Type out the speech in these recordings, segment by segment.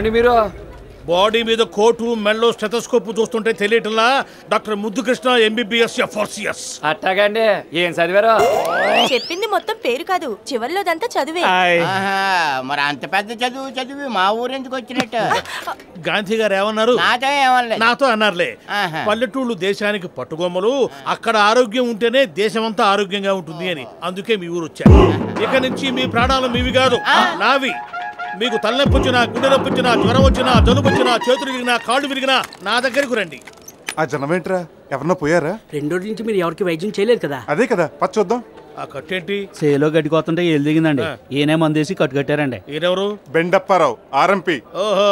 ఎవరండి మీరు? బాడీ మీద కోటు మెల్లో స్టెథోస్కోప్ చూస్తుంటే తెలియటంలా డాక్టర్ ముద్దుకృష్ణ ఎంబీబీఎస్ FRCS. అట్టాగండి. ఏం చదివారు? చెప్పింది మొత్తం పేరు కాదు, చివర్లోదంతా చదివే. మరి అంత పెద్ద చదివి మా ఊరెందుకు వచ్చినట్టు? గాంధీ గారు ఏమన్నారు? నాతో ఏమనలేదు. నాతో అన్నారులే. పల్లెటూళ్ళు దేశానికి పట్టుగొమ్మలు, అక్కడ ఆరోగ్యం ఉంటేనే దేశమంతా ఆరోగ్యంగా ఉంటుంది అని. అందుకే మీ ఊరు వచ్చారు. ఇక నుంచి మీ ప్రాణాలు మీవి కాదు, నావి. మీకు తలనొప్పి వచ్చినా, గుండె నొప్పి వచ్చినా, జ్వరం వచ్చినా, జలుబు వచ్చినా, చేతులు విరిగినా, కాళ్ళు విరిగినా నా దగ్గరకు రండి. ఆ జనం ఏంట్రా? ఎవరన్నా పోయారా? 2 రోజుల నుంచి మీరు ఎవరికి వైద్యం చేయలేదు కదా? అదే కదా, పచ్చ చూద్దాం. ఆ కట్టేంటి? సేలో గడ్డికొస్తుంటే ఏళ్ళు దిగిందండి. ఈయనే మందేసి కట్టు కట్టారండి. ఈయనెవరు? బెండప్పారావు, RMP. ఓహో,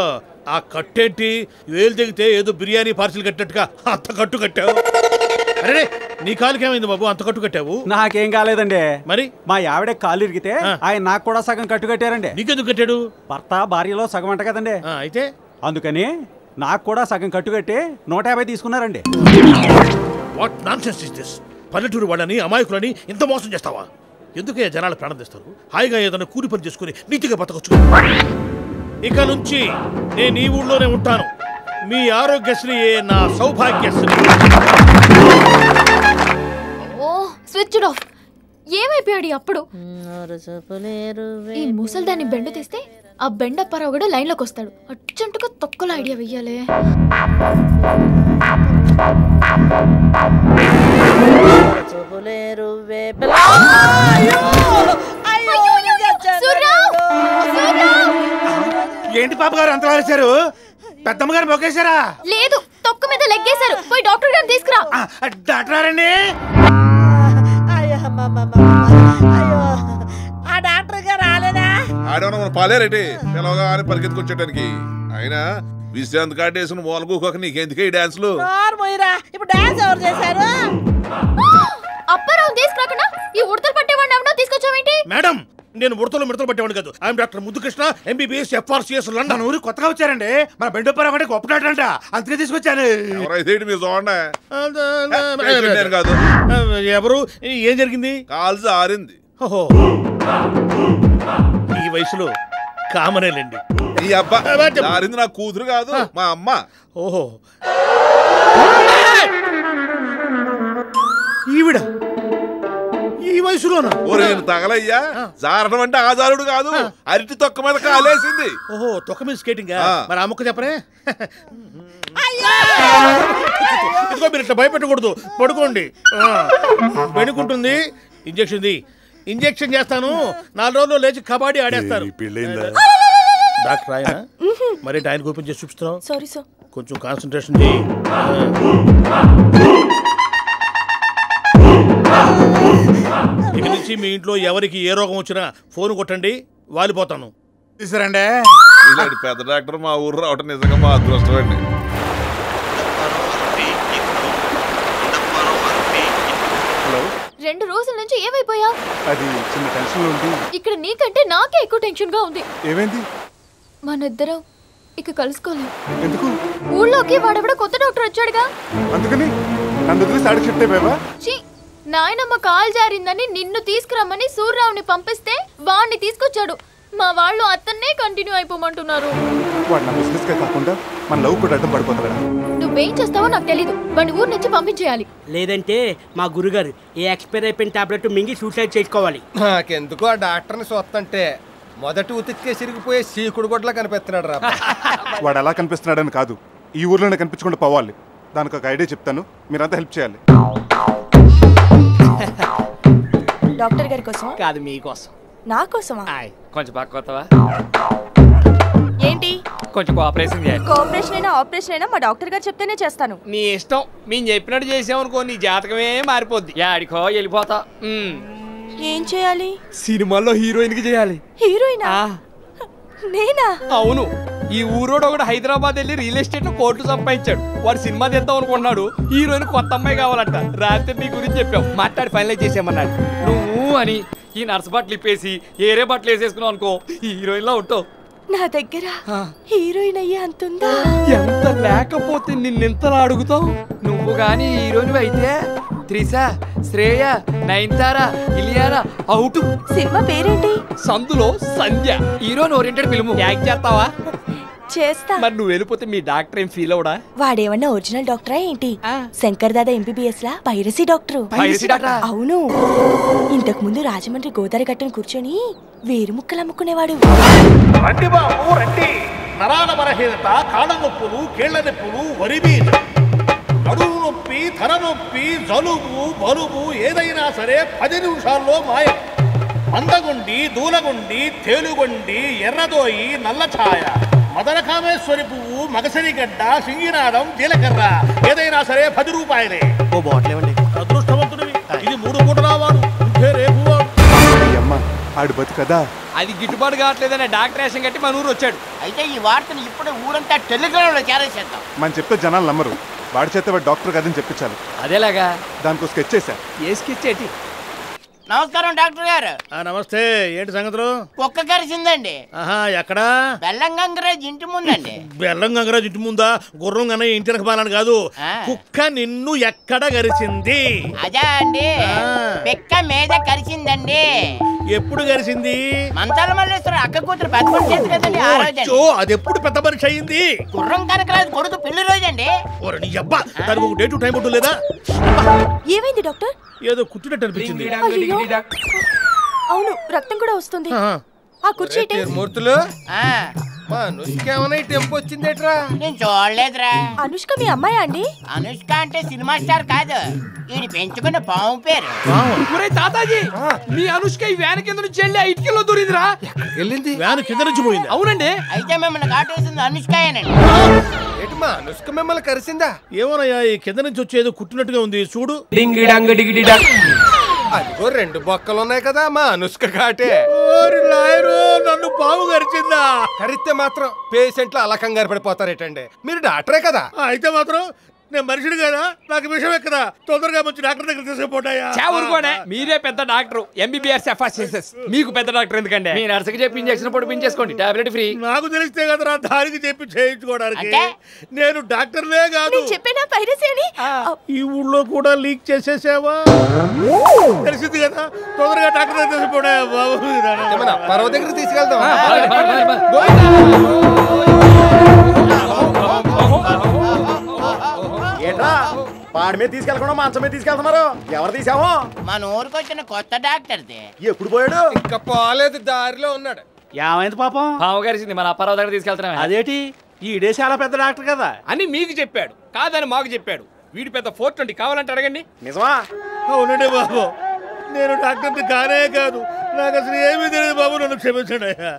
ఆ కట్టేంటి? వేలు దిగితే ఏదో బిర్యానీ పార్సిల్ కట్టినట్టుగా అంత కట్టు కట్టావు. అరే, నీ కాలుకి ఏమైంది బాబు, అంత కట్టు కట్టావు? నాకేం కాలేదండి. మరి మా ఆవిడ కాలు ఇరిగితే ఆయన నాకు కూడా సగం కట్టు కట్టారండి. నీకెందుకు కట్టాడు? భర్త భార్యలో సగం అంట కదండి. అయితే అందుకని నాకు కూడా సగం కట్టు కట్టి 150 తీసుకున్నారండి. What nonsense is this? పల్లెటూరు వాళ్ళని, అమాయకులని ఇంత మోసం చేస్తావా? ఎందుకే జనాలు ప్రాణం తెస్తారు? హాయిగా ఏదైనా కూలి పని చేసుకుని నీతిగా బతకొచ్చు. ఇక నుంచి నేను ఈ ఊళ్ళోనే ఉంటాను. మీ ఆరోగ్యశ్రీ నా సౌభాగ్యశ్రీ. ఓ స్విచ్ ఆఫ్. ఏమైపోయాడు అప్పుడు? ఈ ముసల్దాన్ని బెండు తీస్తే ఆ బెండప్పారావు కూడా లైన్లోకి వస్తాడు. అర్జెంటుగా తొక్కల ఐడియా వెయ్యాలి. ఏంటి పాప గారు అంత రాశారు? పెద్దమ్మ గారు మొక్కేశారా? లేదు, తొక్క మీద లెగ్గేశారు. పోయి డాక్టర్ గారిని తీసుకురా. డాక్టర్ అండి. ఆ డాక్టర్ గారు రాలేదా? ఆడేమన్నా పాలేరేటి పిలవగా అని పరిగెత్తుకొచ్చేటానికి. ఆయన విశ్రాంతి కార్డు వేసిన మూలకోక నీకెందుకే ఈ డాన్సులు? ఇప్పుడు డాన్స్ ఎవరు చేశారు? అప్పారావు తీసుకురాకుండా ఈ ఉడతలు పట్టేవాడిని ఎవడో తీసుకొచ్చావేంటి? మేడం, నేను ఉడతలు మిడతలు పట్టేవాడు కాదు. I'm doctor Muddukrishna, MBBS FRCS, London. ఊరు కొత్తగా వచ్చారండి. మన బెండప్పారావు అంటే గొప్ప డాక్టర్ అంట, అందుకే తీసుకొచ్చాను. మీరు చూడండి. కాదు, ఎవరు? ఏం జరిగింది? కాలు జారింది. ఓహో, ఈ వయసులో కామనేలేండి. ఈ అబ్బా జారింది నా కూతురు కాదు, మా అమ్మ. ఓహో, ఈవిడ ఈ వయసులోనా? తగలయ్యా, జారడం అంటే ఆధారుడు కాదు, అరటి తొక్క మీద కాలేసింది. ఓహో, తొక్క మీద స్కేటింగ్. మరి ఆ ముక్క చెప్పనే. ఇదిగో మీరు ఇట్లా భయపెట్టకూడదు, పడుకోండి. వెనుకుంటుంది. ఇంజెక్షన్ చేస్తాను. 4 రోజుల్లో లేచి కబడ్డీ ఆడేస్తారు. డాక్టర్ ఆయన మరి ఆయన ఓపెన్ చేసి చూపిస్తున్నావు. సారీ సార్, కొంచెం కాన్సన్ట్రేషన్ చేయి. ఇక నుంచి మీ ఇంట్లో ఎవరికి ఏ రోగం వచ్చినా ఫోన్ కొట్టండి, వాలిపోతాను. తీసారండి. ఇలాంటి పెద్ద డాక్టర్ మా ఊరు రావటం నిజంగా మా అదృష్టం అండి. హలో, 2 రోజుల నుంచి ఏమైపోయా? అది చిన్న టెన్షన్ ఉంది. ఇక్కడ నీకంటే నాకే ఎక్కువ టెన్షన్ గా ఉంది. ఏమైంది? మనిద్దరం ఇక కలుసుకోలేం. ఎందుకు? ఊళ్ళోకి వాడెవడో కొత్త డాక్టర్ వచ్చాడుగా. అందుకని నన్ను వదిలేసి ఆడికి షిఫ్ట్ అయిపోయావా? నాయనమ్మ కాలు జారిందని నిన్ను తీసుకురమ్మని సూర్యరావుని పంపిస్తే వాడిని తీసుకొచ్చాడు. మా వాళ్ళు అతన్నే కంటిన్యూ అయిపోమంటున్నారు. వాడు నా బిజినెస్ గా కాకుండా మన లవ్ కూడా అడ్డం పడిపోతాడా? నువ్వేం చేస్తావో నాకు తెలీదు. వాడిని ఊరు నుంచి పంపించేయాలి. లేదంటే మా గురుగారు ఏ ఎక్స్పైర్ అయిపోయిన టాబ్లెట్ మింగి సూసైడ్ చేసుకోవాలి. నాకెందుకు ఆ డాక్టర్ని చూస్తుంటే మొదటి ఉతికే సిరిగిపోయే సీకుడు గొడ్లా కనిపిస్తున్నాడు రా. వాడు ఎలా కనిపిస్తున్నాడని కాదు, ఈ ఊర్లోనే కనిపించకుండా పోవాలి. దానికి ఒక ఐడియా చెప్తాను, మీరంతా హెల్ప్ చేయాలి. డాక్టర్ గారి కోసం కాదు, మీకోసం. నా కోసమా? కొంచెం పక్కొత్తవా? ఏంటి? కొంచెం కోఆపరేషన్ చేయాలి. కోఆపరేషన్ అయినా ఆపరేషన్ అయినా మా డాక్టర్ గారు చెప్తేనే చేస్తాను. నీ ఇష్టం. మేము చెప్పినట్టు చేసామనుకో నీ జాతకమే మారిపోద్ది. యాడికో వెళ్ళిపోతా. ఏం చేయాలి? సినిమాల్లో హీరోయిన్ కి చేయాలి. హీరోయినా? నేనా? అవును. ఈ ఊరోడు ఒకటి హైదరాబాద్ వెళ్ళి రియల్ ఎస్టేట్ లో కోట్లు సంపాదించాడు. వాడు సినిమా తీద్దాం అనుకున్నాడు. హీరోయిన్ కొత్త అమ్మాయి కావాలంట. రాత్రి నీ గురించి చెప్పావు, మాట్లాడి ఫైనలైజ్ చేసామన్నాడు. నువ్వు అని ఈ నర్స్ బట్టలు ఇప్పేసి ఏరే బట్టలు వేసేసుకున్నావు అనుకో, హీరోయిన్ లా ఉంటావు. నా దగ్గర హీరోయిన్ అయ్యే అంతుందా? ఎంత లేకపోతే నిన్నెంతలా అడుగుతావు? నువ్వు గాని హీరోయిన్ అయితే త్రిష, శ్రేయ, నయనతార, ఇలియానా అవుట్. సినిమా పేరేంటి? సందులో Sandhya. Heroine oriented film. Act చేస్తావా? చేస్తా. మరి నువ్వు వెళ్ళిపోతే మీ డాక్టర్ ఏం ఫీల్ అవడా? వాడేమన్నా ఒరిజినల్ డాక్టరా ఏంటి? శంకర్ దాదా ఎంబీబీఎస్ లా పైరసీ డాక్టరు. అవును, ఇంతకు ముందు రాజమండ్రి గోదావరి గట్టును కూర్చొని వేరు ముక్కలు అమ్ముకునేవాడు. రండి బాబు రండి. నరాల బలహీనత, కాళ్ళ నొప్పులు, కీళ్ల నొప్పులు, వరిబీజ, నడుము నొప్పి, తల నొప్పి, జలుబు, బలుబు ఏదైనా సరే 10 నిమిషాల్లో మాయం. మందగుండి, దూలగుండి, తేలుగొండి, ఎర్రదోయి, నల్లఛాయ, మదనకామేశ్వరి పువ్వు, మగసరిగడ్డ, సింగినాదం, జీలకర్ర ఏదైనా సరే 10 రూపాయలే. ఓ బాటిల్ ఇవ్వండి. అదృష్టవంతుడివి. ఇది 3 పూటలా వాడు, రేపు వాడు. అమ్మ ఆడు బతుకదా? అది గిట్టుబాటు కావట్లేదనే డాక్టర్ వేషం కట్టి మన ఊరు వచ్చాడు. అయితే ఈ వార్తను ఇప్పుడు ఊరంతా టెలిగ్రామ్ లో చేరేసేద్దాం. మనం చెప్తే జనాలు నమ్మరు. వాడి చేస్తే వాడు డాక్టర్ కదని చెప్పించాలి. అదేలాగా దానికి స్కెచ్ చేశా. ఏ స్కెచ్ ఏంటి? నమస్కారం డాక్టర్ గారు. నమస్తే. ఏంటి సంగతులు? కుక్క కరిసిందండి. ఆహా, ఎక్కడా? బెల్లం గంగరాజ్ ఇంటి ముందండి. బెల్లం గంగరాజు ఇంటి ముందా? గుర్రం గన్నయ్య ఇంటి రకబాలని కాదు. కుక్క నిన్ను ఎక్కడ గరిచింది? అదా అండి, పెక్క మీద కరిచిందండి. ఎప్పుడు గరిచింది? మంచాల మల్లేశ్వర అక్క కూతురు పెద్ద మనిషి చేతి కదండి ఆ రోజు. అది ఎప్పుడు పెద్ద మనిషి అయింది? గుర్రం కనకరాజు కొడుకు పెళ్లి రోజండి. దానికి ఒక డేటు టైం ఉంటుంది లేదా? ఏమైంది డాక్టర్? ఏదో కుట్టినట్టు అనిపించింది. అవును, రక్తం కూడా వస్తుంది. ఆ కుర్చీ మూర్తులు మా అనుష్కేమన్నా టెంపు వచ్చిందేట్రా? నేను చూడలేదురా. అనుష్క మీ అమ్మాయి అండి? అనుష్క అంటే సినిమా స్టార్ కాదు, ఈయన పెంచుకున్న పాము పేరు. తాతాజీ, మీ అనుష్క ఈ వ్యాన్ కింద నుంచి వెళ్ళి ఆ ఇటుకల్లో దూరిందిరా. వెళ్ళింది వ్యాన్ కింద నుంచి పోయింది. అవునండి. అయితే మిమ్మల్ని కాటేసింది అనుష్కయేనండి. ఏంటి మా అనుష్క మిమ్మల్ని కరిసిందా? ఏమోనయ్యా, ఈ కింద నుంచి వచ్చేది కుట్టినట్టుగా ఉంది చూడు. అదిగో 2 బొక్కలు ఉన్నాయి కదా, మా అనుష్క కాటే. నన్ను పాము గరిచిందా? కరిస్తే మాత్రం పేషెంట్లు అలా కంగారు పడిపోతారేటండి. మీరు డాక్టరే కదా? అయితే మాత్రం నేను మనిషిని కదా, నాకు విషయం ఎక్కదా? తొందరగా మంచి డాక్టర్ దగ్గర తీసుకుపోతాయా? ఊరుకోనే, మీరే పెద్ద డాక్టర్, ఎంబీబీఎస్ ఎఫ్ఎస్ఎస్. మీకు పెద్ద డాక్టర్ ఎందుకండి? మీ నర్సుకి చెప్పి ఇంజక్షన్ పొడిపించేసుకోండి, టాబ్లెట్ ఫ్రీ. నాకు తెలిస్తే కదరా దానికి చెప్పి చేయించుకోవడానికి. నేను డాక్టర్లే కాదు. చెప్పేనా పైరసీ అని? ఈ ఊళ్ళో కూడా లీక్ చేసేసావా? తెలిసింది కదా, తొందరగా డాక్టర్ దగ్గర తీసుకుపోయా బాబు. పర్వ దగ్గర తీసుకెళ్తాం. ఏట్రా పాడి మీద తీసుకెళ్ళకుండా మంచం మీద తీసుకెళ్తున్నారు? ఎవరు తీసామో? మన ఊరికి వచ్చిన కొత్త డాక్టర్ది. ఎప్పుడు పోయాడు? ఇంకా పోలేదు, దారిలో ఉన్నాడు. ఏమైంది పాపం? పాము గారిసింది, మన అప్పారావు దగ్గర తీసుకెళ్తున్నాం. అదేటి, ఈడే చాలా పెద్ద డాక్టర్ కదా అని మీకు చెప్పాడు, కాదని మాకు చెప్పాడు. వీడి పెద్ద 420 కావాలంటే అడగండి. నిజమా? అవునండి బాబు, నేను డాక్టర్ని కానే కాదు, నాకు అసలు ఏమీ తెలియదు బాబు, నన్ను క్షమించండి అయ్యా.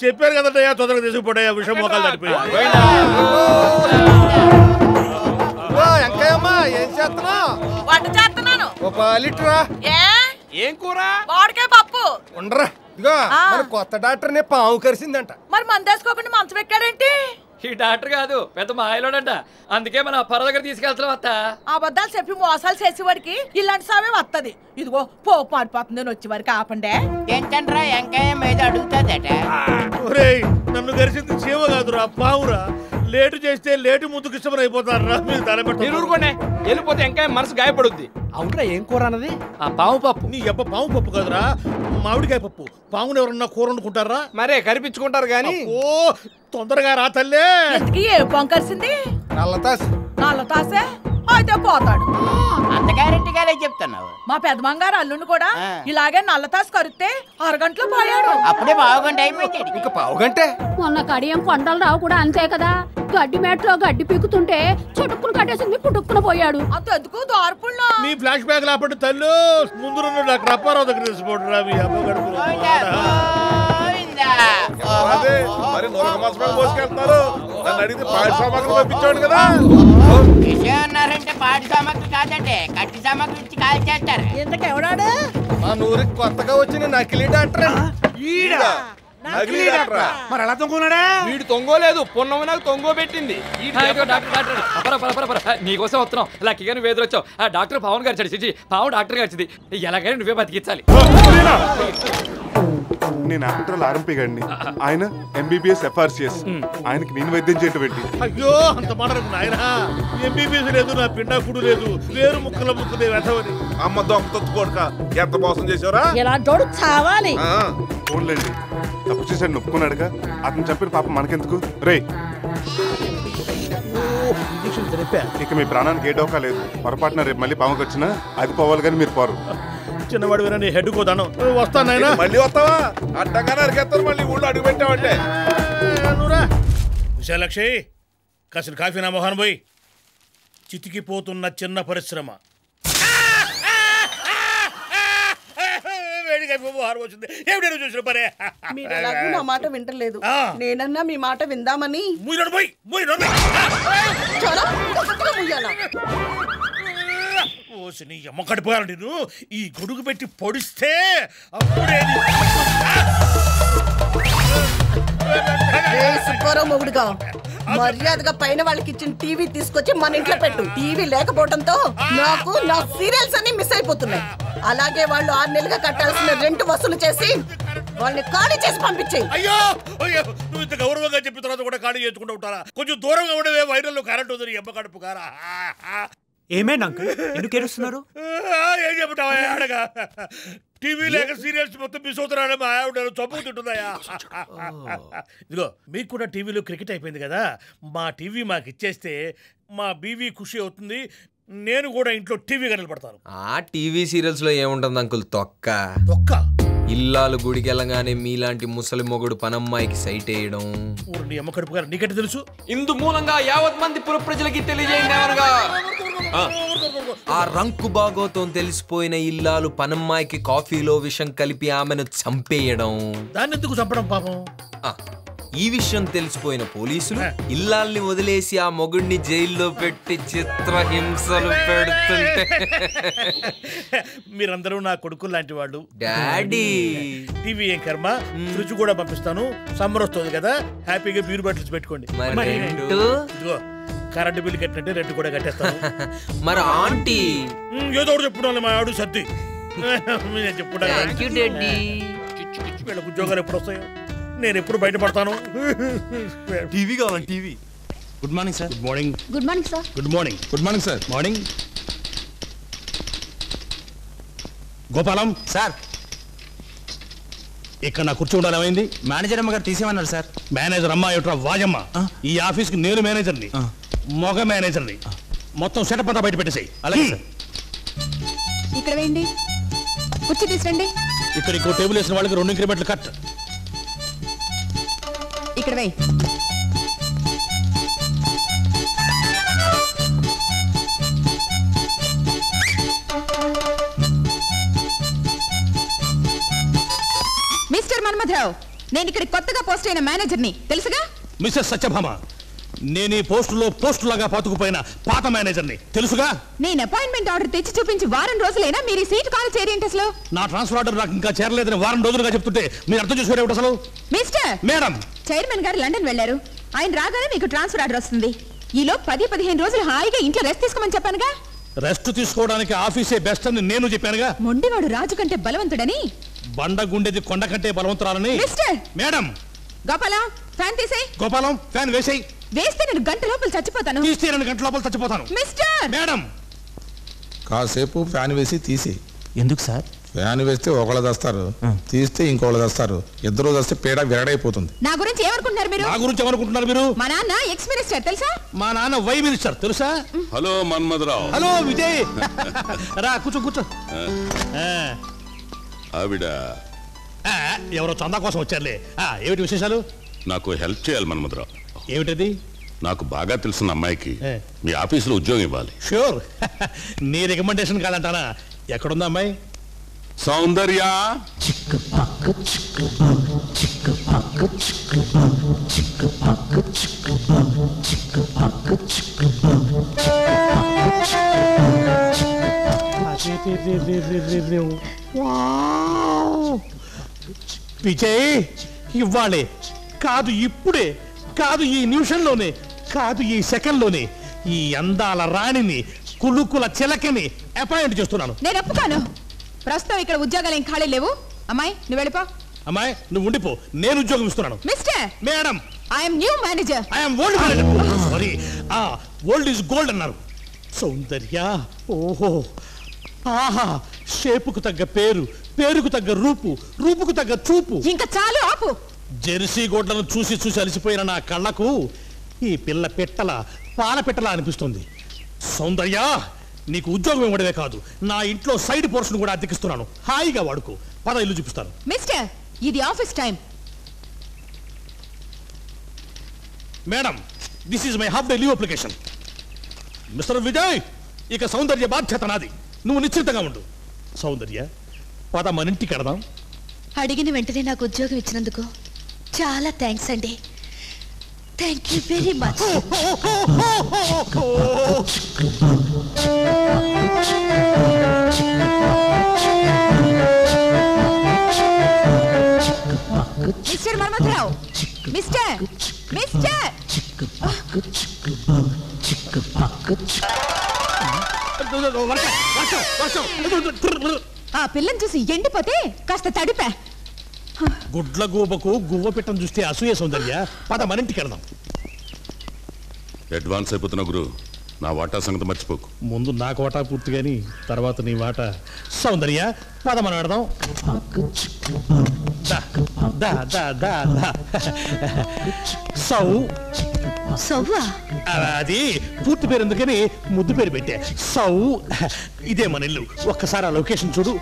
చెప్పారు కదయ్యా, తొందరగా తీసుకుపోయా, విషయం మోకాలు తడిపోయాయి. ఎంకయ్యమ్మా ఏం చేస్తున్నావు? వంట చేస్తున్నాను. ఓ పాలిట్రా. ఏం కూర? వాడికే పప్పు. ఉండరా, ఇదిగో మన కొత్త డాక్టర్ని పాము కరిసిందంట. మరి మందేసుకోకుండా మంచం ఎక్కాడేంటి? ఈ డాక్టర్ కాదు, పెద్ద మాయలోడంట. అందుకే మన అప్పారావు దగ్గర తీసుకెళ్తున్నాం. అత్త అబద్ధాలు చెప్పి మోసాలు చేసేవాడికి ఇలాంటి సామే వస్తది. ఇదిగో పోపు మారిపోతుంది, వచ్చేవారికి ఆపండే. ఏంటంట్రా ఎంకాయ మీద అడుగుతాదట. నన్ను గరిచింది చీమ కాదురా, పావురా. లేటు చేస్తే లేటు ముందుకు ఇష్టమని అయిపోతారా మీరు? మీరు ఊరుకోండి, వెళ్ళిపోతే ఇంకా మనసు గాయపడుద్ది. అవునరా, ఏం కూర అన్నది? ఆ పాము పప్పు. నీ ఎప్ప పాము పప్పు కదరా, మామిడికాయ పప్పు. పాముని ఎవరన్నా కూర వండుకుంటారా? మరే కరిపించుకుంటారు గాని. ఓ తొందరగా రా తల్లే. ఏ పాము కరిసింది? నల్లతాసే అయితే పోతాడు. అంత గ్యారెంటీగానే చెప్తున్నావు. మా పెద్దమంగారు అల్లుండి కూడా ఇలాగే నల్లతాసు కరిస్తే 6 గంటలు పోయాడు. అప్పుడే పావుగంట అయిపోయింది. ఇంకా పావుగంటే. మొన్న కడియం కొండలరావు కూడా అంతే కదా, గడ్డి మేటలో గడ్డి పీకుతుంటే చుట్టుకుని కట్టేసింది, పుట్టుకుని పోయాడు. అంతెందుకు దార్పుల్లో మీ ఫ్లాష్ బ్యాక్ లాపండి తల్లు. ముందు డాక్టర్ అప్పారావు దగ్గర తీసుకోండిరా మీ అమ్మ గడుపు. మరి నొరక మాసమే మోసుకెళ్తున్నారు. నన్ను అడిగితే పాడి సామాగ్రి పంపించాడు కదా. విషయం అన్నారంటే పాడి సామాగ్రి కాదంటే కట్టి సామాగ్రి ఇచ్చి కాల్ చేస్తారు. ఇంతకెవడాడు? మా ఊరికి కొత్తగా వచ్చిన నకిలీ డాక్టర్. మరి ఎలా తొంగున్నాడా? వీడు తొంగోలేదు, పొన్నము నాకు తొంగో పెట్టింది. నీకోసం వస్తున్నాం, లక్కీగా నువ్వు ఎదురొచ్చావు. ఆ డాక్టర్ పవన్ గారు చడిచి పావు డాక్టర్ గారు వచ్చింది. ఎలాగైనా నువ్వే బతికించాలి. నేను ఆఫ్టర్ ఆర్ఎంపీ గాడిని, ఆయన MBBS FRCS. ఆయనకి నేను వైద్యం చేయటం ఏంటి? అయ్యో అంత మాటకు నాయన, MBBS లేదు, నా పిండాకుడు లేదు, వేరు ముక్కల ముక్కలే వెతవని. అమ్మ దొంగ కొడుక ఎంత మోసం చేసావురా? ఇలాంటోడు చావాలి. ఫోన్లేండి, తప్పు చేశాడు నొప్పుకున్నాడుగా, అతను చెప్పిన పాపం మనకెందుకు? రే ఇక మీ ప్రాణానికి ఏ డోకా లేదు. పొరపాటున రేపు మళ్ళీ పాముకి వచ్చినా అది పోవాలి కానీ మీరు పోరు. చిన్నవాడు వేరే హెడ్ కోదాను. వస్తాను ఆయన. మళ్ళీ వస్తావా? అడ్డంగానే అరికెత్తారు, మళ్ళీ ఊళ్ళో అడుగు పెట్టావంటే. విశాలక్షి, కాసిన కాఫీ నా మొహాన్ పోయి. చితికిపోతున్న చిన్న పరిశ్రమ. చూసిన పరే మీరు ఎలాగూ నా మాట వింటలేదు. నేనన్నా మీ మాట విందామని. నీ అమ్మ కడిపోయాలండి నువ్వు. ఈ గొడుగు పెట్టి పొడిస్తే అప్పుడే సుబ్బారావు మొగుడుగా మర్యాదగా పైన వాళ్ళకి ఇచ్చిన టీవీ తీసుకొచ్చి మన ఇంట్లో పెట్టు. టీవీ లేకపోవడంతో నాకు నా సీరియల్స్ అన్ని మిస్ అయిపోతున్నాయి. అలాగే వాళ్ళు 6 నెలలుగా కట్టాల్సిన రెంట్ వసూలు చేసి వాళ్ళని ఖాళీ చేసి పంపించేయి. అయ్యో అయ్యో, నువ్వు ఇంత గౌరవంగా చెప్పిన తర్వాత కూడా ఖాళీ చేసుకుంటూ ఉంటారా? కొంచెం దూరంగా ఉండవే, వైరల్లో కరెంట్ ఉంది. అమ్మ కడుపు కారా. ఏమేనా అంకుల్, ఎందుకు ఏడుస్తున్నారు? ఏం చెప్తావా ఆడగా? టీవీ లేక సీరియల్స్ మొత్తం మిస్ అవుతున్నాడు. మా ఆవిడ చంపుతుంటుందయా. ఇదిగో మీకు కూడా టీవీలో క్రికెట్ అయిపోయింది కదా, మా టీవీ మాకు ఇచ్చేస్తే మా బీవీ ఖుషి అవుతుంది. నేను కూడా ఇంట్లో టీవీ గంటలు పడతాను. ఆ టీవీ సీరియల్స్ లో ఏముంటుంది అంకుల్? తొక్క. ఇల్లాలు గుడికి వెళ్ళగానే మీలాంటి ముసలి మొగుడు పనమ్మాయికి సైట్ వేయడం. అమ్మ కడుపు గారు నీకంటే తెలుసు. ఇందు మూలంగా యావత్ మంది పుర ప్రజలకి తెలియజేయండి. ఆ రంకు బాగోతో తెలిసిపోయిన ఇల్లాలు పనమ్మాయికి కాఫీలో విషం కలిపి ఆమెను చంపేయడం. దాన్ని ఎందుకు చంపడం పాపం? ఈ విషయం తెలిసిపోయిన పోలీసులు ఇల్లాల్ని వదిలేసి ఆ మొగుడిని జైల్లో పెట్టి చిత్రహింసలు పెడుతుంటే మీరందరూ నా కొడుకు లాంటి వాళ్ళు. డాడీ టీవీ ఏం కర్మ, ఫ్రిడ్జ్ కూడా పంపిస్తాను. సమ్మర్ వస్తుంది కదా, హ్యాపీగా బీర్ బాటిల్స్ పెట్టుకోండి. ఇదిగో కరెంటు బిల్లు కట్టినట్టే రెంట్ కూడా కట్టేస్తాను. మరి ఆంటీ ఏదో ఒకటి చెప్పుకోవాలి. మా ఆవిడ సర్ది చెప్పుకుంటా. వీళ్ళకి ఉద్యోగాలు ఎప్పుడు వస్తాయో, నేను ఎప్పుడు బయటపడతాను. టీవీ కావాలి, TV. Good morning sir. Good morning. Good morning sir. Good morning. Good morning sir. Morning. Gopalam sir, ఇక్కడ నా కూర్చో ఉండాలి. ఏమైంది? మేనేజర్ అమ్మ గారు తీసేమన్నారు సార్. మేనేజర్ అమ్మ ఏట్రా వాజమ్మ. ఈ ఆఫీస్కి నేను మేనేజర్ని, మగ మేనేజర్ని. మొత్తం సెటప్ అంతా బయట పెట్టేసాయి. అలాగే సార్. ఇక్కడ వేయండి, కుర్చీ తీసురండి. ఇక్కడ ఇంకో టేబుల్ వేసిన వాళ్ళకి 2 ఇంక్రిమెంట్లు కట్. ఇక్కడ వేయి. మిస్టర్ మన్మథరావు, నేను ఇక్కడ కొత్తగా పోస్ట్ అయిన మేనేజర్ని, తెలుసుగా? మిస్సెస్ సత్యభామ, నేను ఈ పోస్టులో పోస్టులాగా పాతుకుపోయిన పాత మేనేజర్ని, తెలుసుగా? నేను అపాయింట్మెంట్ ఆర్డర్ తెచ్చి చూపించి వారం రోజులైనా మీరు ఈ సీట్ కాల్ చేరేంటి అసలు? నా ట్రాన్స్ఫర్ ఆర్డర్ నాకు ఇంకా చేరలేదని వారం రోజులుగా చెప్తుంటే మీరు అర్థం చేసుకోవడం అసలు? మిస్టర్ మేడం, చైర్మన్ గారు లండన్ వెళ్లారు. ఆయన రాగానే మీకు ట్రాన్స్ఫర్ ఆర్డర్ వస్తుంది. ఈలో 10-15 రోజులు హాయిగా ఇంట్లో రెస్ట్ తీసుకోమని చెప్పానుగా. రెస్ట్ తీసుకోవడానికి ఆఫీసే బెస్ట్ అని నేను చెప్పానుగా. మొండివాడు రాజు కంటే బలవంతుడని, బండ గుండెది కొండ కంటే బలవంతురాలని. Mister madam. గోపాలం, ఫ్యాన్ తీసేయ్. గోపాలం, ఫ్యాన్ వేసేయ్. వేస్తే నేను గంట లోపల చచ్చిపోతాను. తీస్తే 2 గంటల లోపల చచ్చిపోతాను. మిస్టర్. మేడం, కాసేపు ఫ్యాన్ వేసి తీసి. ఎందుకు సార్? ఫ్యాన్ వేస్తే ఒకళ్ళు దస్తారు, తీస్తే ఇంకోళ్ళు దస్తారు. ఇద్దరు దస్తే పేడ విరడైపోతుంది. నా గురించి ఏమనుకుంటున్నారు మీరు? నా గురించి ఏమనుకుంటున్నారు మీరు? మా నాన్న ఎక్స్ మినిస్టర్, తెలుసా? మా నాన్న వై మినిస్టర్, తెలుసా? హలో మన్మథరావు. హలో విజయ్. రా కూర్చో కూర్చో. ఆవిడ ఎవరో చందా కోసం వచ్చారులే. ఏమిటి విశేషాలు? నాకు హెల్ప్ చేయాలి మన్మథరావు. ఏమిటది? నాకు బాగా తెలిసిన అమ్మాయికి మీ ఆఫీసులో ఉద్యోగం ఇవ్వాలి. షూర్. నీ రికమెండేషన్ కాదంటానా? ఎక్కడుందా అమ్మాయి? సౌందర్య. విజయ్, ఇవ్వాలే కాదు, ఇప్పుడే కాదు, ఈ నిమిషంలోనే కాదు, ఈ సెకండ్లోనే ఈ అందాల రాణిని, కులుకుల చిలకని అపాయింట్ చేస్తున్నాను. నేను ఒప్పుకోను. ప్రస్తుతం ఇక్కడ ఉద్యోగాలు ఏం ఖాళీ లేవు. అమ్మాయి, నువ్వు వెళ్ళిపో. అమ్మాయి నువ్వు ఉండిపో, నేను ఉద్యోగం ఇస్తున్నాను. Mister madam, I am new manager. I am old manager. Sorry, old is gold అన్నారు. సౌందర్య, ఓహో, ఆహా, షేపుకు తగ్గ పేరు, పేరుకు తగ్గ రూపు, రూపుకు తగ్గ చూపు. ఇంకా చాలు, ఆపు. జెర్సీ గోడ్లను చూసి చూసి అలసిపోయిన నా కళ్ళకు ఈ పిల్ల పెట్టల, పాల పెట్టల అనిపిస్తుంది. సౌందర్య, నీకు ఉద్యోగం ఇవ్వడమే కాదు, నా ఇంట్లో సైడ్ పోర్షన్ కూడా అద్దెకిస్తున్నాను. హాయిగా వాడుకో. పద, ఇల్లు చూపిస్తాను. మిస్టర్, ఇది office time. Madam, this is my half day leave application. Mister Vijay, ఇక సౌందర్య బాధ్యత నాది. నువ్వు నిశ్చింతగా ఉండు. సౌందర్య, పద మన ఇంటికి వెళదాం. అడిగిన వెంటనే నాకు ఉద్యోగం ఇచ్చినందుకు చాలా థ్యాంక్స్ అండి. Thank you very much. Mister Manmatha Rao, mister mister ఆ పిల్లని చూసి ఎండిపోతే కాస్త తడిపా. గుడ్ల గూబకు గువ్వ పెట్టం చూస్తే అసూయ. సౌందర్య, పద మన ఇంటికి వెళదాం. అడ్వాన్స్ అయిపోతున్నా గురు, నా వాటా సంగతి మర్చిపోకు. ముందు నాకు వాటా పూర్తి కానీ తర్వాత నీ వాటా. సౌందర్య, పద మనం ఆడదాం. సౌవా, అది పూర్తి పేరు ఎందుకని ముద్దు పేరు పెట్టా. సౌ, ఇదే మన ఇల్లు. ఒక్కసారి ఆ లొకేషన్ చూడు.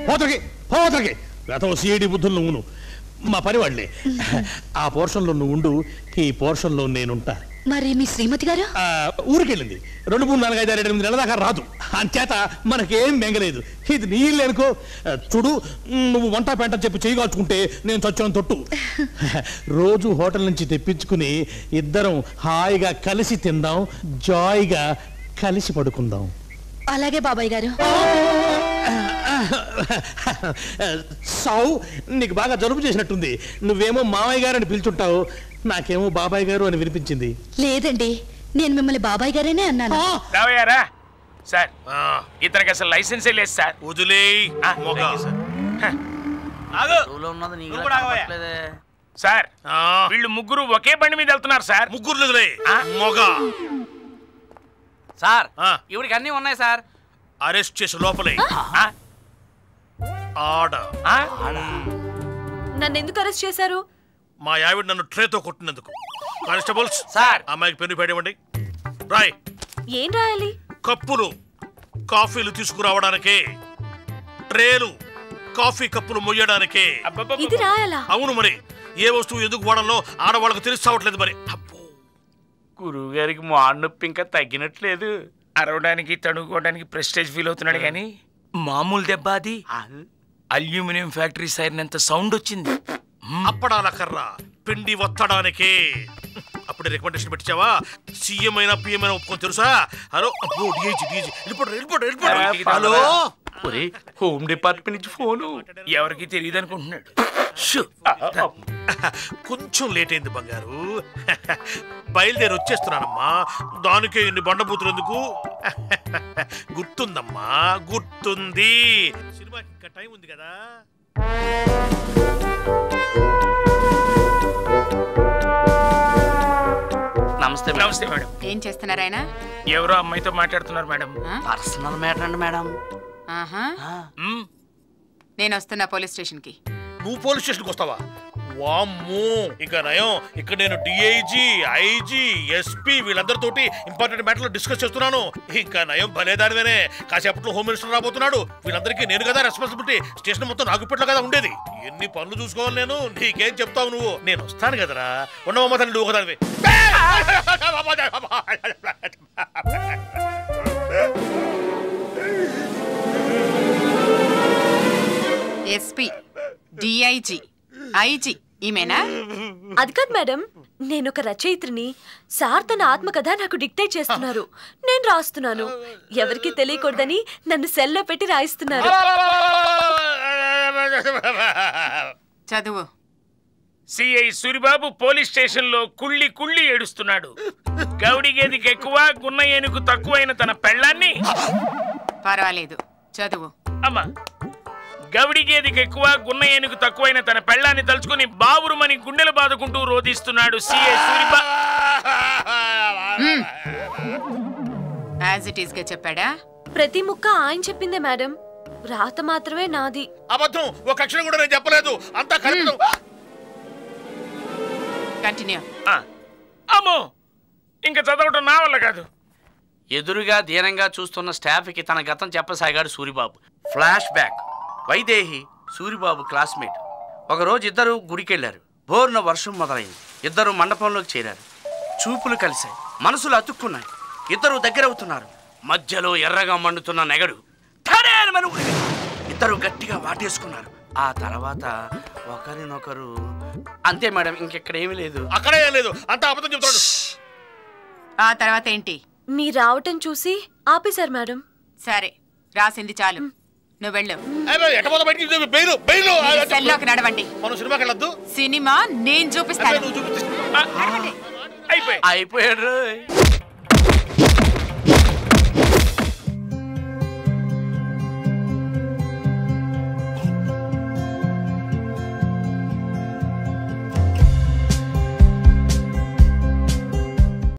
పోతకి పోతకి గతం సిఐడి బుద్ధులు నువ్వును మా పని వాళ్ళే. ఆ పోర్షన్లో నువ్వు ఉండు, ఈ పోర్షన్లో నేనుంటా. మరి మీ శ్రీమతి గారు ఊరికెళ్ళింది. 2, 3, 4, 5, 6, 7, 8 నెలల దాకా రాదు. అంచేత మనకేం మెంగలేదు. ఇది నీ ఇల్లు అనుకో. చూడు, నువ్వు వంట పెంట చెప్పి చేయగాల్చుకుంటే నేను చచ్చాను తొట్టు. రోజు హోటల్ నుంచి తెప్పించుకుని ఇద్దరం హాయిగా కలిసి తిందాం, జాయిగా కలిసి పడుకుందాం. అలాగే బాబాయ్ గారు. సౌ, నీకు బాగా జలుబు చేసినట్టుంది. నువ్వేమో మామయ్య గారు అని పిలుచుంటావు, నాకేమో బాబాయ్ గారు అని వినిపించింది. లేదండి, నేను మిమ్మల్ని బాబాయ్ గారేనే అన్నాను. రావయ్యారా సార్, ఇతనికి అసలు లైసెన్సే లేదు సార్. వదిలే సార్, వీళ్ళు ముగ్గురు ఒకే బండి మీద వెళ్తున్నారు సార్. ముగ్గురు మొగ సార్, ఇవిడికి అన్నీ ఉన్నాయి సార్. అరెస్ట్ చేసి లోపలే. నన్ను ఎందుకు అరెస్ట్ చేశారు? మా ఆవిడ నన్ను ట్రేతో కొట్టినందుకు. కానిస్టేబుల్స్ సార్, అమ్మాయికి పెన్ను పెట్టివ్వండి. రాయ్. ఏం రాయాలి? కప్పులు కాఫీలు తీసుకురావడానికే, ట్రేలు కాఫీ కప్పులు మొయ్యడానికే. ఇది రాయాలా? అవును, మరి ఏ వస్తువు ఎందుకు వాడాలో ఆడవాళ్ళకు తెలిసి రావట్లేదు. మరి గురువు గారికి మాడు నొప్పి ఇంకా తగ్గినట్లేదు. అరవడానికి తడుకోవడానికి ప్రెస్టేజ్ ఫీల్ అవుతున్నాడు కానీ మామూలు దెబ్బ అది. అల్యూమినియం ఫ్యాక్టరీ సైరనంత సౌండ్ వచ్చింది. అప్పడాల కర్ర పిండి వత్తడానికే. అప్పుడే రికమెండేషన్ పెట్టించావా? సీఎం అయినా పిఎం అయినా ఒప్పుకొని తెలుసా? హలో, హలో, హోమ్ డిపార్ట్మెంట్ నుంచి ఫోను. ఎవరికి తెలియదు అనుకుంటున్నాడు. కొంచెం లేట్ అయింది బంగారు. బయలుదేరి వచ్చేస్తున్నానమ్మా. దానికే ఇన్ని బండబూతులు ఎందుకు? గుర్తుందమ్మా, గుర్తుంది. సినిమాకి ఇంకా టైం ఉంది కదా. నమస్తే. నమస్తే మేడం. ఏం చేస్తున్నారు ఆయన? ఎవరో అమ్మాయితో మాట్లాడుతున్నారు మేడం. పర్సనల్ మ్యాటర్ అండి మేడం. నేను వస్తున్నా పోలీస్ స్టేషన్ కి. నువ్వు పోలీస్ స్టేషన్కి వస్తావా? వామ్మో, ఇంకా నయం. ఇక్కడ నేను డిఐజీ, ఐజీ, ఎస్పీ వీళ్ళందరితోటి ఇంపార్టెంట్ మ్యాటర్లు డిస్కస్ చేస్తున్నాను. ఇంకా నయం భలేదానివేనే. కాసేపట్లో హోమ్ మినిస్టర్ రాబోతున్నాడు. వీళ్ళందరికీ నేను కదా రెస్పాన్సిబిలిటీ. స్టేషన్ మొత్తం నాకు పెట్లో కదా ఉండేది. ఎన్ని పనులు చూసుకోవాలి నేను. నీకేం చెప్తావు నువ్వు? నేను వస్తాను కదరా. ఉండవమ్మ తల్లి, నువ్వు ఒకదానివి. ఎస్పీ, డిఐజీ, ఐజీ ఈమెనా? అది కాదు మేడం, నేను ఒక రచయిత్రిని. సార్ తన ఆత్మకథ నాకు డిక్టేట్ చేస్తున్నారు. నేను రాస్తున్నాను. ఎవరికి తెలియకూడదని నన్ను సెల్లో పెట్టి రాయిస్తున్నారు. చదువు. సిఐ సూరిబాబు పోలీస్ స్టేషన్ లో కుళ్ళి కుళ్ళి ఏడుస్తున్నాడు. గౌడి గేదికి ఎక్కువ, గున్న ఏనుగు తక్కువైన తన పెళ్ళాన్ని. పర్వాలేదు, చదువు. అమ్మా, గవిడి గేదికి ఎక్కువ గున్న ఏనుగు తక్కువైన తన పెళ్ళాన్ని తలుచుకుని బావురుమని గుండెలు బాదుకుంటూ రోధిస్తున్నాడు సిఏ సూరిబా. యాజ్ ఇట్ ఈస్ గా చెప్పాడా? ప్రతి ముక్క ఆయన చెప్పిందే మేడం, రాత మాత్రమే నాది. అబద్ధం, ఒక అక్షరం కూడా నేను చెప్పలేదు. అంతా కరెక్ట్. కంటిన్యూ. అమ్మో, ఇంకా చదవటం నా వల్ల కాదు. ఎదురుగా దీనంగా చూస్తున్న స్టాఫ్కి తన గతం చెప్పసాగాడు Suribabu. Flash back. Vaidehi Suribabu classmate. ఒకరోజు ఇద్దరు గుడికెళ్లారు. బోర్న వర్షం మొదలైంది. ఇద్దరు మండపంలోకి చేరారు. చూపులు కలిశాయి, మనసులు అతుక్కున్నాయి. ఇద్దరు దగ్గరవుతున్నారు. మధ్యలో ఎర్రగా మండుతున్న నెగడు ఇద్దరు గట్టిగా వాటేసుకున్నారు. ఆ తర్వాత ఒకరినొకరు. అంతే మేడం, ఇంకెక్కడ ఏమీ లేదు. అక్కడే లేదు, అంతా అబద్ధం చెప్తాడు. ఆ తర్వాత ఏంటి? మీ రావటం చూసి ఆపేశారు మేడం. సరే, రాసింది చాలు, నువ్వు వెళ్ళు. సెల్లోకి నడవండి. మనం సినిమాకి వెళ్ళొద్దు. సినిమా నేను చూపిస్తాను. అయిపోయాడు.